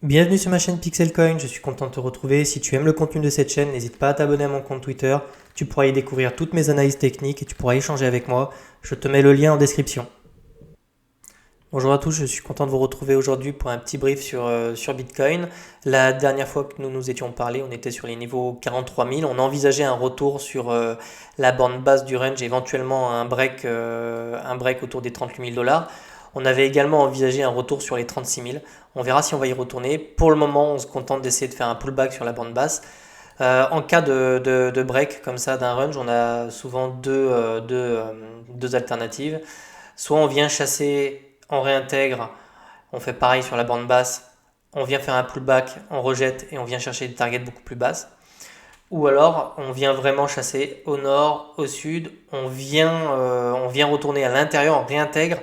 Bienvenue sur ma chaîne Pixelcoin, je suis content de te retrouver. Si tu aimes le contenu de cette chaîne, n'hésite pas à t'abonner à mon compte Twitter. Tu pourras y découvrir toutes mes analyses techniques et tu pourras échanger avec moi. Je te mets le lien en description. Bonjour à tous, je suis content de vous retrouver aujourd'hui pour un petit brief sur Bitcoin. La dernière fois que nous nous étions parlé, on était sur les niveaux 43 000. On envisageait un retour sur la bande basse du range, éventuellement un break autour des 38 000 dollars. On avait également envisagé un retour sur les 36 000. On verra si on va y retourner. Pour le moment, on se contente d'essayer de faire un pullback sur la bande basse. En cas de break comme ça d'un range, on a souvent deux alternatives. Soit on vient chasser, on réintègre, on fait pareil sur la bande basse, on vient faire un pullback, on rejette et on vient chercher des targets beaucoup plus basses. Ou alors on vient vraiment chasser au nord, au sud, on vient retourner à l'intérieur, on réintègre,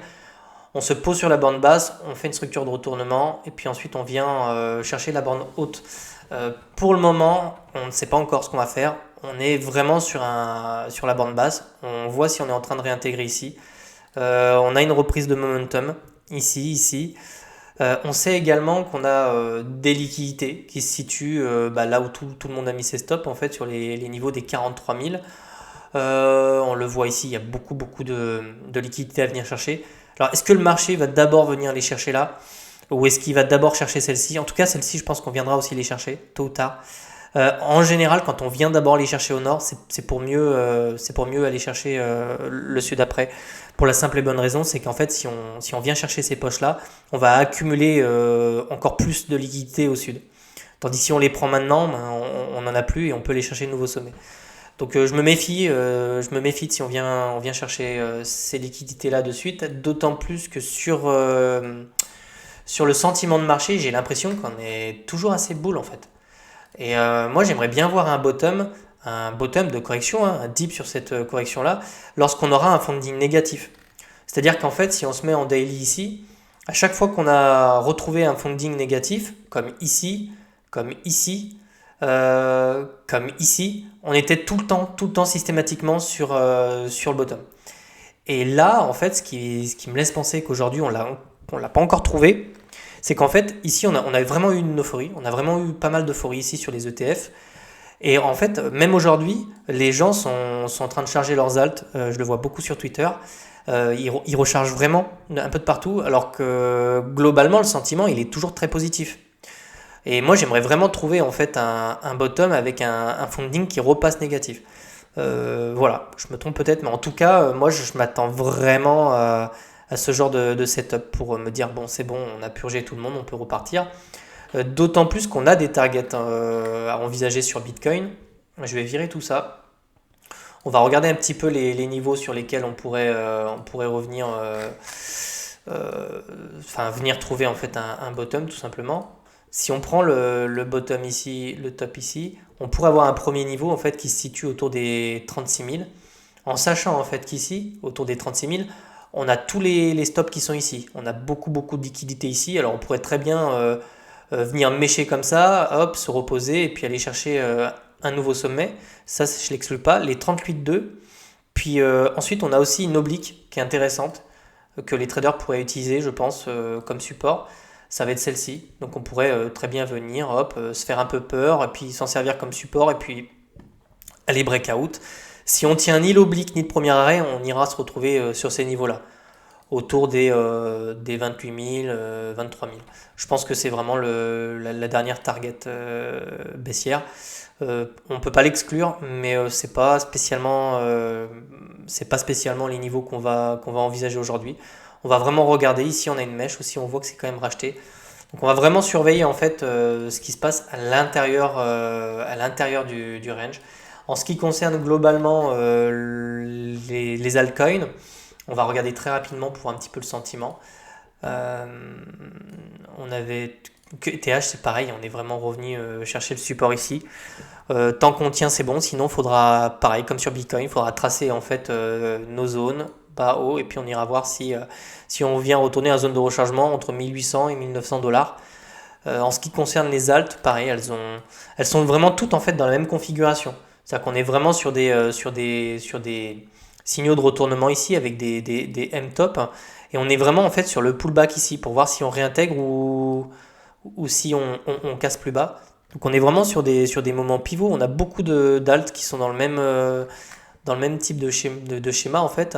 on se pose sur la bande basse, on fait une structure de retournement et puis ensuite on vient chercher la bande haute. Pour le moment, on ne sait pas encore ce qu'on va faire. On est vraiment sur la bande basse. On voit si on est en train de réintégrer ici. On a une reprise de momentum ici. On sait également qu'on a des liquidités qui se situent là où tout le monde a mis ses stops, en fait, sur les niveaux des 43 000. On le voit ici, il y a beaucoup de liquidités à venir chercher. Alors, est-ce que le marché va d'abord venir les chercher là, ou est-ce qu'il va d'abord chercher celle-ci? En tout cas, celle-ci, je pense qu'on viendra aussi les chercher, tôt ou tard. En général, quand on vient d'abord les chercher au nord, c'est pour mieux aller chercher le sud après. Pour la simple et bonne raison, c'est qu'en fait, si on vient chercher ces poches-là, on va accumuler encore plus de liquidités au sud. Tandis que si on les prend maintenant, ben, on n'en a plus et on peut les chercher de nouveaux sommets. Donc je me méfie de si on vient chercher ces liquidités-là de suite, d'autant plus que sur le sentiment de marché, j'ai l'impression qu'on est toujours assez bull en fait. Et moi, j'aimerais bien voir un bottom de correction, hein, un dip sur cette correction-là, lorsqu'on aura un funding négatif. C'est-à-dire qu'en fait, si on se met en daily ici, à chaque fois qu'on a retrouvé un funding négatif, comme ici, comme ici, on était tout le temps systématiquement sur le bottom. Et là, en fait, ce qui me laisse penser qu'aujourd'hui, on l'a pas encore trouvé, c'est qu'en fait, ici, on a vraiment eu une euphorie. On a vraiment eu pas mal d'euphorie ici sur les ETF. Et en fait, même aujourd'hui, les gens sont en train de charger leurs alts. Je le vois beaucoup sur Twitter. Ils rechargent vraiment un peu de partout, alors que globalement, le sentiment, il est toujours très positif. Et moi, j'aimerais vraiment trouver en fait un bottom avec un funding qui repasse négatif. Voilà, je me trompe peut-être, mais en tout cas, moi, je m'attends vraiment à ce genre de setup pour me dire, bon, c'est bon, on a purgé tout le monde, on peut repartir. D'autant plus qu'on a des targets à envisager sur Bitcoin. Je vais virer tout ça. On va regarder un petit peu les niveaux sur lesquels on pourrait revenir, venir trouver en fait un bottom tout simplement. Si on prend le bottom ici, le top ici, on pourrait avoir un premier niveau en fait qui se situe autour des 36 000. En sachant en fait qu'ici, autour des 36 000, on a tous les stops qui sont ici. On a beaucoup de liquidités ici. Alors on pourrait très bien venir mécher comme ça, hop, se reposer et puis aller chercher un nouveau sommet. Ça, je ne l'exclus pas. Les 38,2. Puis ensuite, on a aussi une oblique qui est intéressante que les traders pourraient utiliser, je pense, comme support. Ça va être celle-ci. Donc on pourrait très bien venir, hop, se faire un peu peur et puis s'en servir comme support et puis aller breakout. Si on tient ni l'oblique ni le premier arrêt, on ira se retrouver sur ces niveaux-là, autour des 28 000, 23 000. Je pense que c'est vraiment la dernière target baissière. On ne peut pas l'exclure, mais c'est pas spécialement les niveaux qu'on va envisager aujourd'hui. On va vraiment regarder. Ici, on a une mèche aussi, on voit que c'est quand même racheté. Donc on va vraiment surveiller en fait ce qui se passe à l'intérieur du range. En ce qui concerne globalement les altcoins, on va regarder très rapidement pour un petit peu le sentiment. Euh, on avait TH, c'est pareil, on est vraiment revenu chercher le support ici. Tant qu'on tient, c'est bon. Sinon, il faudra, pareil comme sur Bitcoin, il faudra tracer en fait nos zones bas, haut, et puis on ira voir si on vient retourner à zone de rechargement entre 1800 et 1900 dollars. En ce qui concerne les alts, pareil, elles sont vraiment toutes en fait dans la même configuration. C'est-à-dire qu'on est vraiment sur des signaux de retournement ici avec des M-top, et on est vraiment en fait sur le pullback ici pour voir si on réintègre ou ou si on casse plus bas. Donc on est vraiment sur des moments pivots. On a beaucoup d'alt qui sont dans le même type de schéma en fait.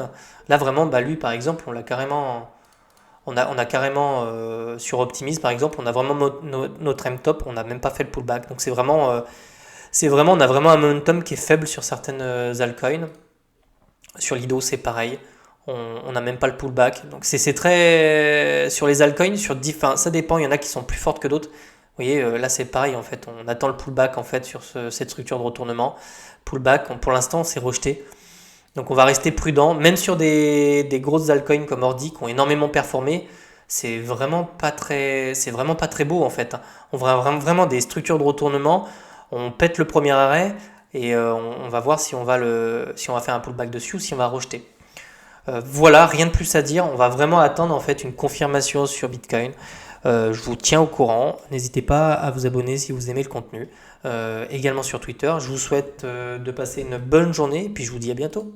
Là vraiment, bah, lui par exemple, on a carrément sur Optimism par exemple, on a vraiment notre M-top, on n'a même pas fait le pullback. Donc on a vraiment un momentum qui est faible sur certaines altcoins. Sur Lido, c'est pareil. On n'a même pas le pullback. Donc c'est très. Sur les altcoins, enfin, ça dépend. Il y en a qui sont plus fortes que d'autres. Vous voyez, là c'est pareil en fait. On attend le pullback en fait sur cette structure de retournement. Pullback, pour l'instant, c'est rejeté. Donc on va rester prudent. Même sur des grosses altcoins comme Ordi qui ont énormément performé, c'est vraiment pas très beau en fait. On voit vraiment des structures de retournement. On pète le premier arrêt et on va voir si on va faire un pullback dessus ou si on va rejeter. Voilà, rien de plus à dire. On va vraiment attendre en fait une confirmation sur Bitcoin. Je vous tiens au courant. N'hésitez pas à vous abonner si vous aimez le contenu. Également sur Twitter. Je vous souhaite de passer une bonne journée et puis je vous dis à bientôt.